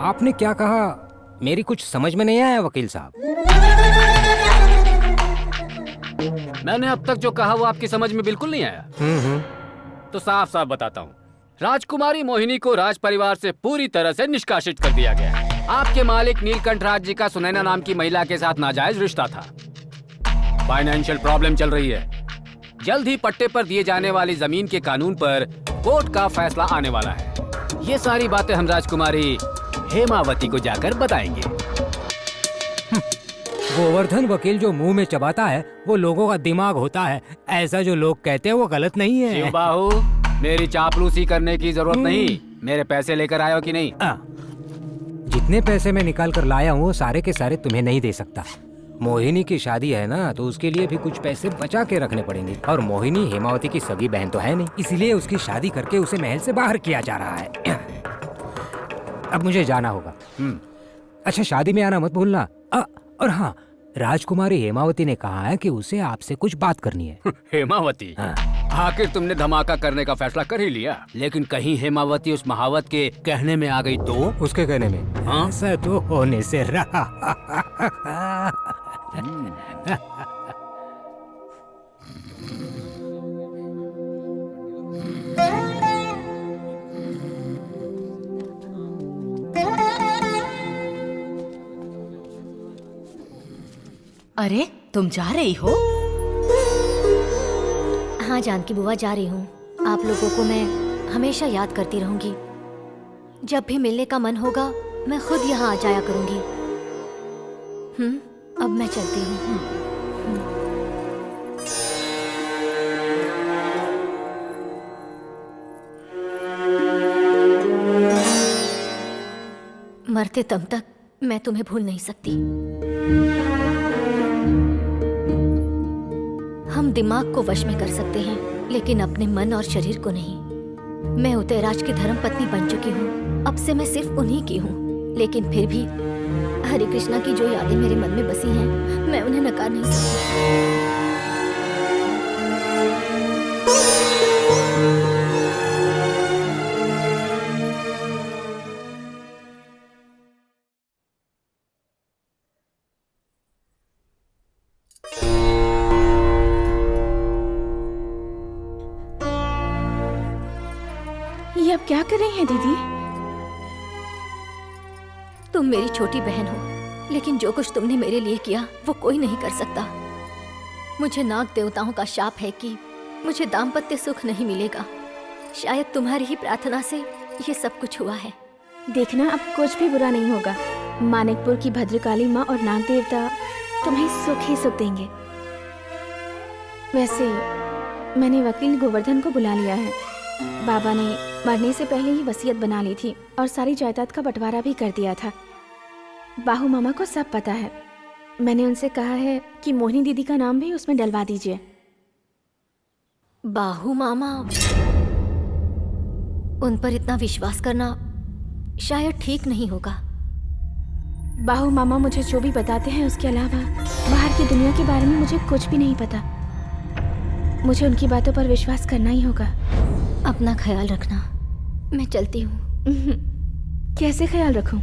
आपने क्या कहा? मेरी कुछ समझ में नहीं आया वकील साहब। मैंने अब तक जो कहा वो आपकी समझ में बिल्कुल नहीं आया। तो साफ साफ बताता हूँ, राजकुमारी मोहिनी को राज परिवार से पूरी तरह से निष्कासित कर दिया गया है। आपके मालिक नीलकंठ राज जी का सुनैना नाम की महिला के साथ नाजायज रिश्ता था। फाइनेंशियल प्रॉब्लम चल रही है। जल्द ही पट्टे पर दिए जाने वाली जमीन के कानून पर कोर्ट का फैसला आने वाला है। ये सारी बातें हम राजकुमारी हेमावती को जाकर बताएंगे। गोवर्धन वकील जो मुंह में चबाता है वो लोगों का दिमाग होता है। ऐसा जो लोग कहते हैं वो गलत नहीं है। शिवबाहु, मेरी चापलूसी करने की जरूरत नहीं। मेरे पैसे लेकर आए हो कि नहीं? जितने पैसे मैं निकाल कर लाया हूँ वो सारे के सारे तुम्हें नहीं दे सकता। मोहिनी की शादी है ना, तो उसके लिए भी कुछ पैसे बचा के रखने पड़ेंगे। और मोहिनी हेमावती की सगी बहन तो है नहीं, इसलिए उसकी शादी करके उसे महल से बाहर किया जा रहा है। अब मुझे जाना होगा। अच्छा, शादी में आना मत भूलना। और हाँ, राजकुमारी हेमावती ने कहा है कि उसे आपसे कुछ बात करनी है। हेमावती? आखिर तुमने धमाका करने का फैसला कर ही लिया, लेकिन कहीं हेमावती उस महावत के कहने में आ गई तो? उसके कहने में? हाँ? ऐसा तो होने से रहा। अरे, तुम जा रही हो? हाँ जानकी बुआ, जा रही हूँ। आप लोगों को मैं हमेशा याद करती रहूंगी। जब भी मिलने का मन होगा मैं खुद यहाँ आ जाया करूंगी। अब मैं चलती हूँ। मरते दम तक मैं तुम्हें भूल नहीं सकती। हम दिमाग को वश में कर सकते हैं, लेकिन अपने मन और शरीर को नहीं। मैं उदयराज की धर्मपत्नी बन चुकी हूँ। अब से मैं सिर्फ उन्हीं की हूँ, लेकिन फिर भी हरे कृष्णा की जो यादें मेरे मन में बसी हैं, मैं उन्हें नकार नहीं सकती। ये अब क्या कर रही हैं दीदी? तुम मेरी छोटी बहन हो, लेकिन जो कुछ तुमने मेरे लिए किया वो कोई नहीं कर सकता। मुझे नाग देवताओं का शाप है कि मुझे दाम्पत्य सुख नहीं मिलेगा। शायद तुम्हारी ही प्रार्थना से ये सब कुछ हुआ है। देखना, अब कुछ भी बुरा नहीं होगा। मानिकपुर की भद्रकाली माँ और नाग देवता तुम्हें सुख ही सुख देंगे। वैसे मैंने वकील गोवर्धन को बुला लिया है। बाबा ने मरने से पहले ही वसीयत बना ली थी और सारी जायदाद का बंटवारा भी कर दिया था। बाहू मामा को सब पता है। मैंने उनसे कहा है कि मोहिनी दीदी का नाम भी उसमें डलवा दीजिए। बाहू मामा? उन पर इतना विश्वास करना शायद ठीक नहीं होगा। बाहू मामा मुझे जो भी बताते हैं उसके अलावा बाहर की दुनिया के बारे में मुझे कुछ भी नहीं पता। मुझे उनकी बातों पर विश्वास करना ही होगा। अपना ख्याल रखना, मैं चलती हूँ। कैसे ख्याल रखूं?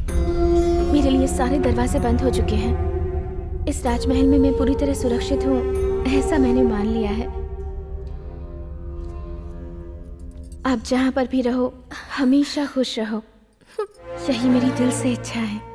मेरे लिए सारे दरवाजे बंद हो चुके हैं। इस राजमहल में मैं पूरी तरह सुरक्षित हूँ, ऐसा मैंने मान लिया है। आप जहाँ पर भी रहो हमेशा खुश रहो, यही मेरी दिल से इच्छा है।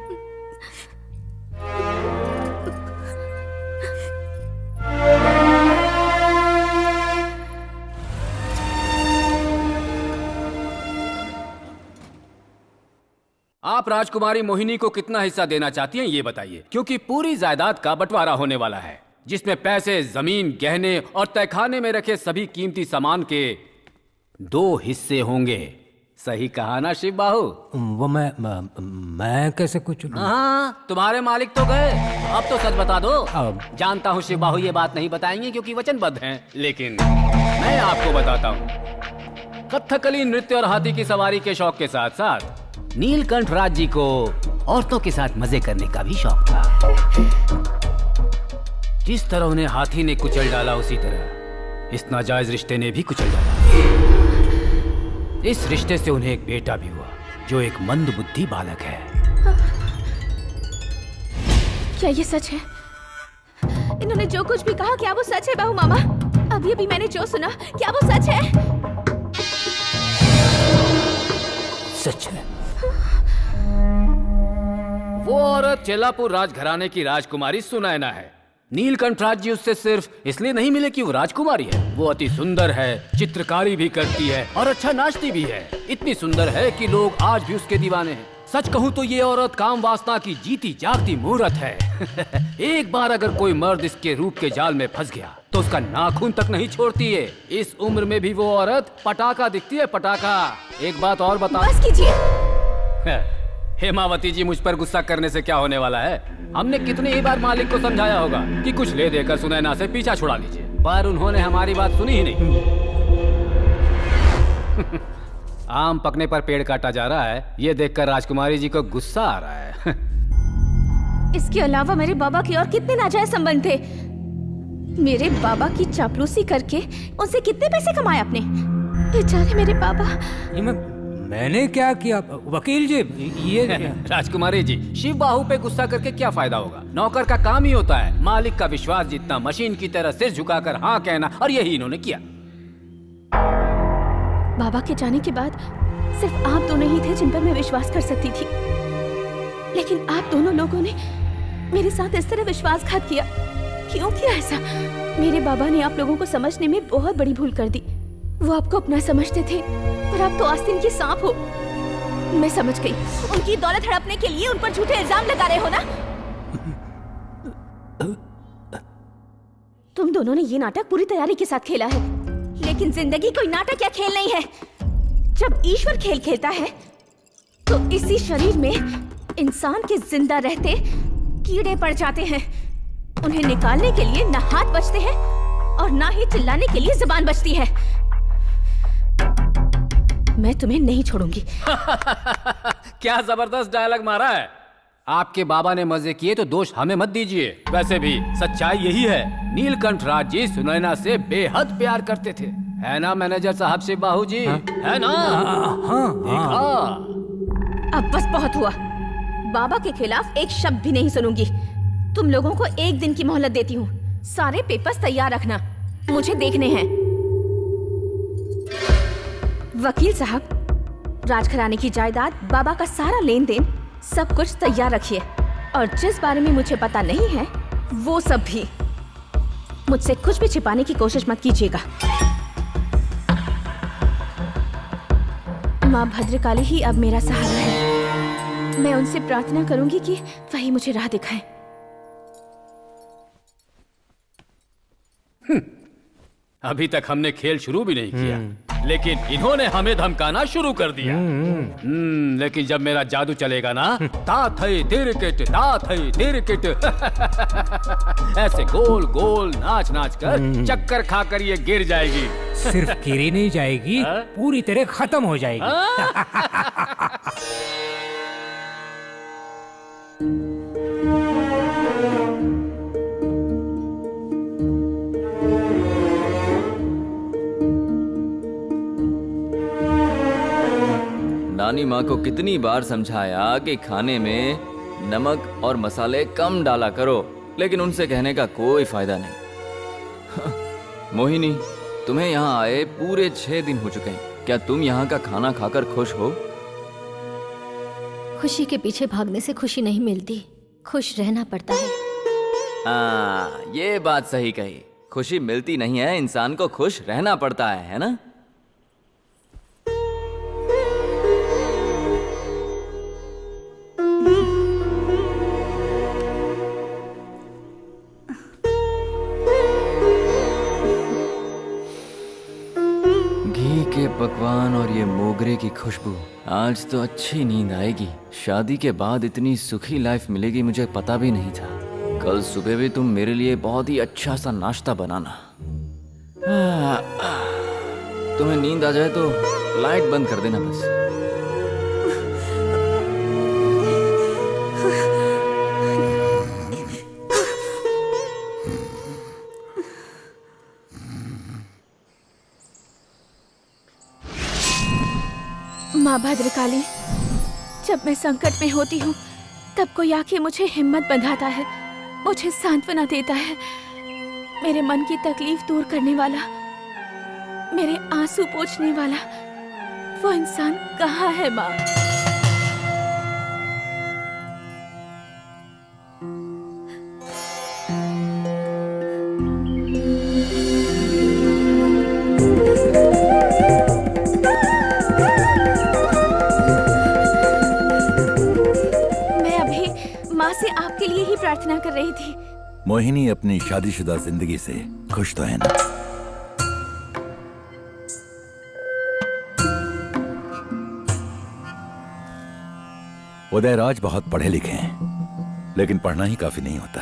आप राजकुमारी मोहिनी को कितना हिस्सा देना चाहती हैं ये बताइए, क्योंकि पूरी जायदाद का बंटवारा होने वाला है, जिसमें पैसे, जमीन, गहने और तहखाने में रखे सभी कीमती सामान के 2 हिस्से होंगे। सही कहा ना शिव बाहू? वो मैं कैसे कुछ? हाँ, तुम्हारे मालिक तो गए, अब तो सच बता दो। जानता हूँ शिव बाहू ये बात नहीं बताएंगे क्योंकि वचनबद्ध हैं, लेकिन मैं आपको बताता हूँ, कथकली नृत्य और हाथी की सवारी के शौक के साथ साथ नीलकंठ राज जी को औरतों के साथ मजे करने का भी शौक था। जिस तरह उन्हें हाथी ने कुचल डाला, उसी तरह इस नाजायज रिश्ते ने भी कुचल डाला। इस रिश्ते से उन्हें एक बेटा भी हुआ, जो एक मंदबुद्धि बालक है। क्या ये सच है? इन्होंने जो कुछ भी कहा, क्या वो सच है बाहू मामा? अभी अभी मैंने जो सुना, क्या वो सच है? सच है। वो औरत चेलापुर राजघराने की राजकुमारी सुनैना है। नीलकंठ राज जी उससे सिर्फ इसलिए नहीं मिले कि वो राजकुमारी है, वो अति सुंदर है, चित्रकारी भी करती है और अच्छा नाचती भी है। इतनी सुंदर है कि लोग आज भी उसके दीवाने हैं। सच कहूँ तो ये औरत काम वासना की जीती जागती मूर्त है। एक बार अगर कोई मर्द इसके रूप के जाल में फंस गया तो उसका नाखून तक नहीं छोड़ती है। इस उम्र में भी वो औरत पटाखा दिखती है, पटाखा। एक बात और बता। बस कीजिए। हेमावती जी, मुझ पर गुस्सा करने से क्या होने वाला है? हमने कितनी ही बार मालिक को समझाया होगा कि कुछ ले देकर सुनैना से पीछा छुड़ा लीजिए, पर उन्होंने हमारी बात सुनी ही नहीं। आम पकने पर पेड़ काटा जा रहा है, ये देखकर राजकुमारी जी को गुस्सा आ रहा है। इसके अलावा मेरे बाबा के और कितने नाजायज संबंध थे? मेरे बाबा की चापलूसी करके उनसे कितने पैसे कमाए आपने? बेचारे मेरे बाबा। मैंने क्या किया वकील जी? ये राजकुमारी जी, शिव बाहु पे गुस्सा करके क्या फायदा होगा? नौकर का काम ही होता है मालिक का विश्वास जीतना, मशीन की तरह सिर झुकाकर हाँ कहना, और यही इन्होंने किया। बाबा के जाने के बाद सिर्फ आप दोनों ही थे जिन पर मैं विश्वास कर सकती थी, लेकिन आप दोनों लोगों ने मेरे साथ इस तरह विश्वासघात किया। क्यों किया ऐसा? मेरे बाबा ने आप लोगों को समझने में बहुत बड़ी भूल कर दी। वो आपको अपना समझते थे, पर आप तो आस्तीन की सांप हो। मैं समझ गई, उनकी दौलत हड़पने के लिए उन पर झूठे इल्जाम लगा रहे हो ना? तुम दोनों ने ये नाटक पूरी तैयारी के साथ खेला है, लेकिन जिंदगी कोई नाटक या खेल नहीं है। जब ईश्वर खेल खेलता है तो इसी शरीर में इंसान के जिंदा रहते कीड़े पड़ जाते हैं। उन्हें निकालने के लिए ना हाथ बचते हैं और ना ही चिल्लाने के लिए जुबान बचती है। मैं तुम्हें नहीं छोड़ूंगी। क्या जबरदस्त डायलॉग मारा है। आपके बाबा ने मजे किए तो दोष हमें मत दीजिए। वैसे भी सच्चाई यही है, नीलकंठ राज जी सुनैना से बेहद प्यार करते थे, है ना मैनेजर साहब शिव बाहु जी? है ना? देखा? अब बस बहुत हुआ। बाबा के खिलाफ एक शब्द भी नहीं सुनूंगी। तुम लोगों को एक दिन की मोहलत देती हूँ। सारे पेपर्स तैयार रखना, मुझे देखने हैं। वकील साहब, राजघराने की जायदाद, बाबा का सारा लेन देन, सब कुछ तैयार रखिए। और जिस बारे में मुझे पता नहीं है वो सब भी। मुझसे कुछ भी छिपाने की कोशिश मत कीजिएगा। माँ भद्रकाली ही अब मेरा सहारा है। मैं उनसे प्रार्थना करूंगी कि वही मुझे राह दिखाएं। अभी तक हमने खेल शुरू भी नहीं किया, लेकिन इन्होंने हमें धमकाना शुरू कर दिया। लेकिन जब मेरा जादू चलेगा ना, ता थई तिरकिट, ता थई तिरकिट, ऐसे गोल गोल नाच नाच कर चक्कर खाकर ये गिर जाएगी। सिर्फ गिरी नहीं जाएगी, पूरी तरह खत्म हो जाएगी। नानी माँ को कितनी बार समझाया कि खाने में नमक और मसाले कम डाला करो, लेकिन उनसे कहने का कोई फायदा नहीं। मोहिनी, तुम्हें यहाँ आए पूरे 6 दिन हो चुके हैं। क्या तुम यहाँ का खाना खाकर खुश हो? खुशी के पीछे भागने से खुशी नहीं मिलती, खुश रहना पड़ता है। ये बात सही कही। खुशी मिलती नहीं है, इंसान को खुश रहना पड़ता है ना? पकवान और ये मोगरे की खुशबू, आज तो अच्छी नींद आएगी। शादी के बाद इतनी सुखी लाइफ मिलेगी मुझे पता भी नहीं था। कल सुबह भी तुम मेरे लिए बहुत ही अच्छा सा नाश्ता बनाना। तुम्हें नींद आ जाए तो लाइट बंद कर देना बस। माँ भद्रकाली, जब मैं संकट में होती हूँ तब कोई आके मुझे हिम्मत बंधाता है, मुझे सांत्वना देता है। मेरे मन की तकलीफ दूर करने वाला, मेरे आंसू पोंछने वाला वो इंसान कहाँ है माँ? मैं अभी माँ से आपके लिए ही प्रार्थना कर रही थी। मोहिनी अपनी शादीशुदा जिंदगी से खुश तो है ना? उदयराज बहुत पढ़े लिखे हैं, लेकिन पढ़ना ही काफी नहीं होता।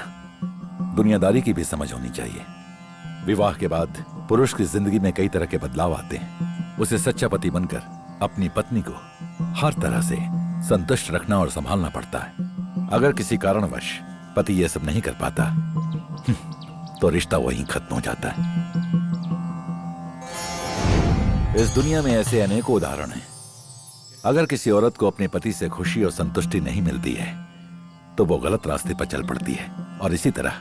दुनियादारी की भी समझ होनी चाहिए। विवाह के बाद पुरुष की जिंदगी में कई तरह के बदलाव आते हैं। उसे सच्चा पति बनकर अपनी पत्नी को हर तरह से संतुष्ट रखना और संभालना पड़ता है। अगर किसी कारणवश पति ये सब नहीं कर पाता तो रिश्ता वहीं खत्म हो जाता है। इस दुनिया में ऐसे अनेकों उदाहरण हैं। अगर किसी औरत को अपने पति से खुशी और संतुष्टि नहीं मिलती है तो वो गलत रास्ते पर चल पड़ती है। और इसी तरह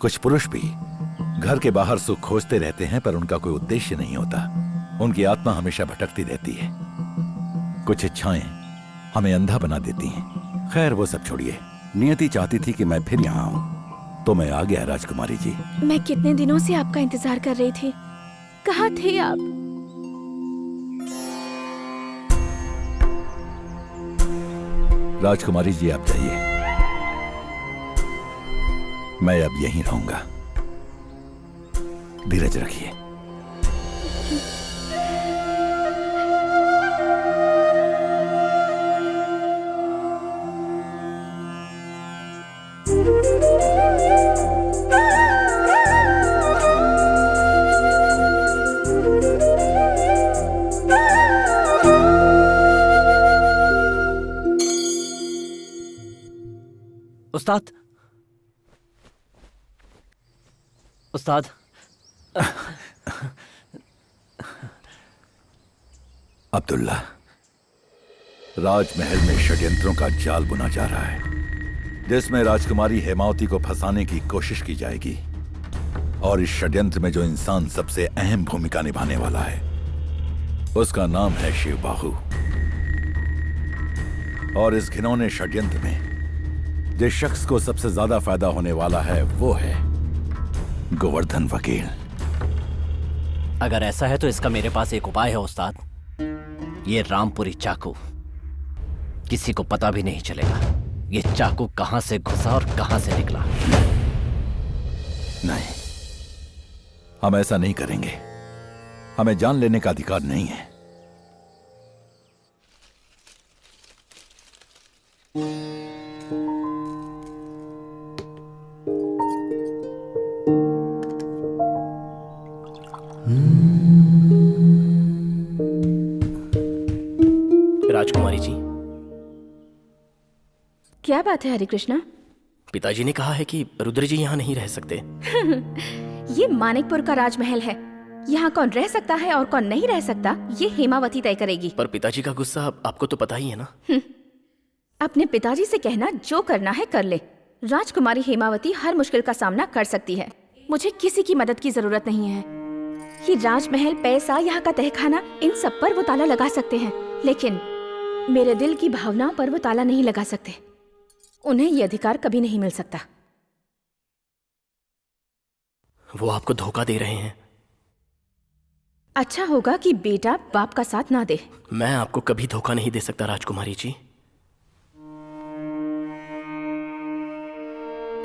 कुछ पुरुष भी घर के बाहर सुख खोजते रहते हैं, पर उनका कोई उद्देश्य नहीं होता। उनकी आत्मा हमेशा भटकती रहती है। कुछ इच्छाएं हमें अंधा बना देती हैं। खैर वो सब छोड़िए। नियति चाहती थी कि मैं फिर यहाँ आऊं, तो मैं आ गया राजकुमारी जी। मैं कितने दिनों से आपका इंतजार कर रही थी। कहाँ थे आप? राजकुमारी जी आप जाइए, मैं अब यहीं रहूंगा। धीरज रखिए। उस्ताद, उस्ताद, अब्दुल्ला, राजमहल में षड्यंत्रों का जाल बुना जा रहा है, जिसमें राजकुमारी हेमावती को फंसाने की कोशिश की जाएगी। और इस षड्यंत्र में जो इंसान सबसे अहम भूमिका निभाने वाला है, उसका नाम है शिवबाहु। और इस घिनौने षड्यंत्र में जिस शख्स को सबसे ज्यादा फायदा होने वाला है वो है गोवर्धन वकील। अगर ऐसा है तो इसका मेरे पास एक उपाय है उस्ताद। ये रामपुरी चाकू, किसी को पता भी नहीं चलेगा ये चाकू कहां से घुसा और कहां से निकला। नहीं, हम ऐसा नहीं करेंगे। हमें जान लेने का अधिकार नहीं है। राजकुमारी जी, क्या बात है हरे कृष्णा? पिताजी ने कहा है कि रुद्र जी यहाँ नहीं रह सकते। ये मानिकपुर का राजमहल है। यहाँ कौन रह सकता है और कौन नहीं रह सकता, ये हेमावती तय करेगी। पर पिताजी का गुस्सा आपको तो पता ही है ना। अपने पिताजी से कहना जो करना है कर ले। राजकुमारी हेमावती हर मुश्किल का सामना कर सकती है। मुझे किसी की मदद की जरूरत नहीं है। ये राजमहल, पैसा, यहाँ का तहखाना, इन सब पर वो ताला लगा सकते हैं, लेकिन मेरे दिल की भावनाओं पर वो ताला नहीं लगा सकते। उन्हें ये अधिकार कभी नहीं मिल सकता। वो आपको धोखा दे रहे हैं। अच्छा होगा कि बेटा बाप का साथ ना दे। मैं आपको कभी धोखा नहीं दे सकता राजकुमारी जी।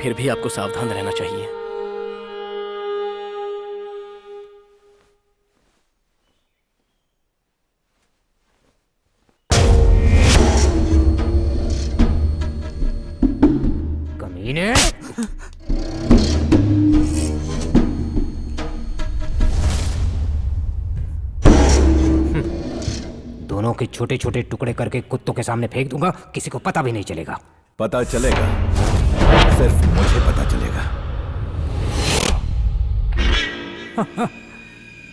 फिर भी आपको सावधान रहना चाहिए। कमीने! दोनों के छोटे छोटे टुकड़े करके कुत्तों के सामने फेंक दूंगा, किसी को पता भी नहीं चलेगा। पता चलेगा, सिर्फ मुझे पता चलेगा।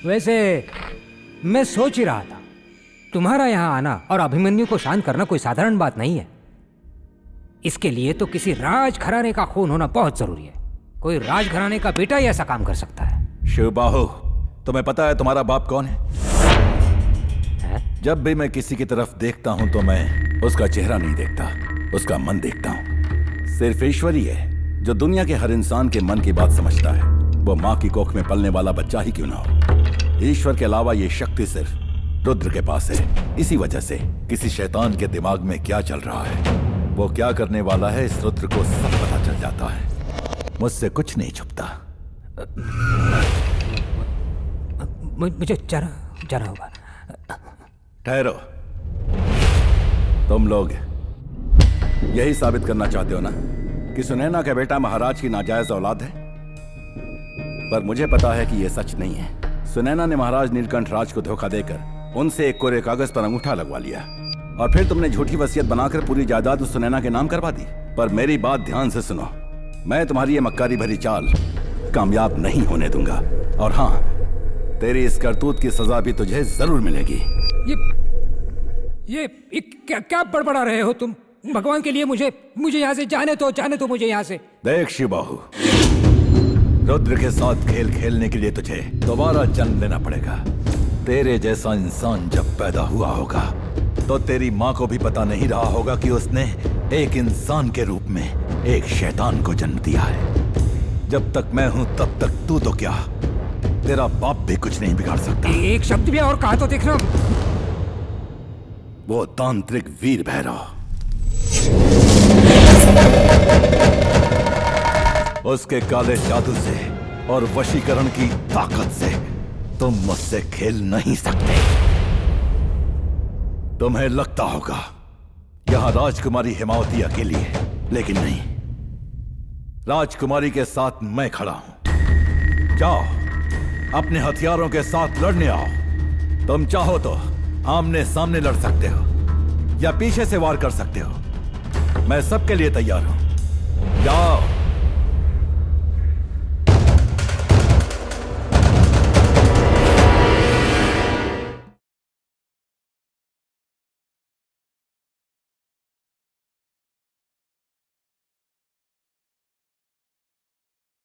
वैसे मैं सोच ही रहा था, तुम्हारा यहाँ आना और अभिमन्यु को शांत करना कोई साधारण बात नहीं है। इसके लिए तो किसी राज घराने का खून होना बहुत जरूरी है। कोई राज घराने का बेटा ही ऐसा काम कर सकता है। शिवबाहु, तुम्हें पता है तुम्हारा बाप कौन है? जब भी मैं किसी की तरफ देखता हूं तो मैं उसका चेहरा नहीं देखता, उसका मन देखता हूं। सिर्फ ईश्वर ही है जो दुनिया के हर इंसान के मन की बात समझता है, वो माँ की कोख में पलने वाला बच्चा ही क्यों ना हो। ईश्वर के अलावा ये शक्ति सिर्फ रुद्र के पास है। इसी वजह से किसी शैतान के दिमाग में क्या चल रहा है, वो क्या करने वाला है, इस रुद्र को सब पता चल जाता है। मुझसे कुछ नहीं छुपता। मुझे जरा होगा। ठहरो, तुम लोग यही साबित करना चाहते हो ना कि सुनैना का बेटा महाराज की नाजायज औलाद है? पर मुझे पता है कि यह सच नहीं है। सुनैना ने महाराज नीलकंठ राज को धोखा देकर उनसे एक कोरे कागज पर अंगूठा लगवा लिया और फिर तुमने झूठी वसीयत बनाकर पूरी जायदाद उस सुनैना के नाम करवा दी। पर मेरी बात ध्यान से सुनो, मैं तुम्हारी ये मक्कारी भरी चाल कामयाब नहीं होने दूंगा। और हाँ, तेरी इस करतूत की सजा भी तुझे जरूर मिलेगी। ये क्या बड़बड़ा रहे हो तुम? भगवान के लिए मुझे यहाँ से जाने तो मुझे यहाँ से। देख शिवबाहु, रुद्र के साथ खेल खेलने के लिए तुझे दोबारा जन्म लेना पड़ेगा। तेरे जैसा इंसान जब पैदा हुआ होगा तो तेरी माँ को भी पता नहीं रहा होगा कि उसने एक इंसान के रूप में एक शैतान को जन्म दिया है। जब तक मैं हूं तब तक तू तो क्या, तेरा बाप भी कुछ नहीं बिगाड़ सकता। एक शब्द भी और कहा तो देखना। वो तांत्रिक वीर भैरव, उसके काले जादू से और वशीकरण की ताकत से तुम मुझसे खेल नहीं सकते। तुम्हें लगता होगा यहां राजकुमारी हेमावती अकेली है, लेकिन नहीं, राजकुमारी के साथ मैं खड़ा हूं। जाओ, अपने हथियारों के साथ लड़ने आओ। तुम चाहो तो आमने सामने लड़ सकते हो या पीछे से वार कर सकते हो। मैं सबके लिए तैयार हूं। जाओ।